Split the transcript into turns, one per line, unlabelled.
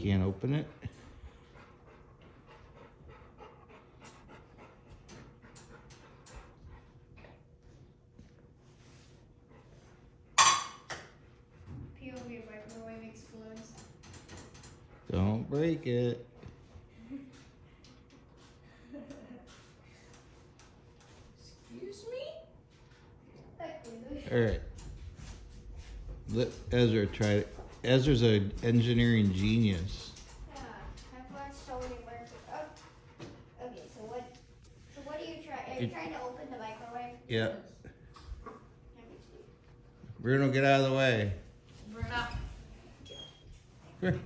can't open it.
POV microwave explodes.
Don't break it.
Excuse me?
All right. Let Ezra try it. Ezra's an engineering genius.
Yeah, I've watched so many work. Oh. Okay, so what are you trying? Are you trying to open the microwave?
Yep.
Let me see.
Bruno, get out of the way.
Bruno.
Come here.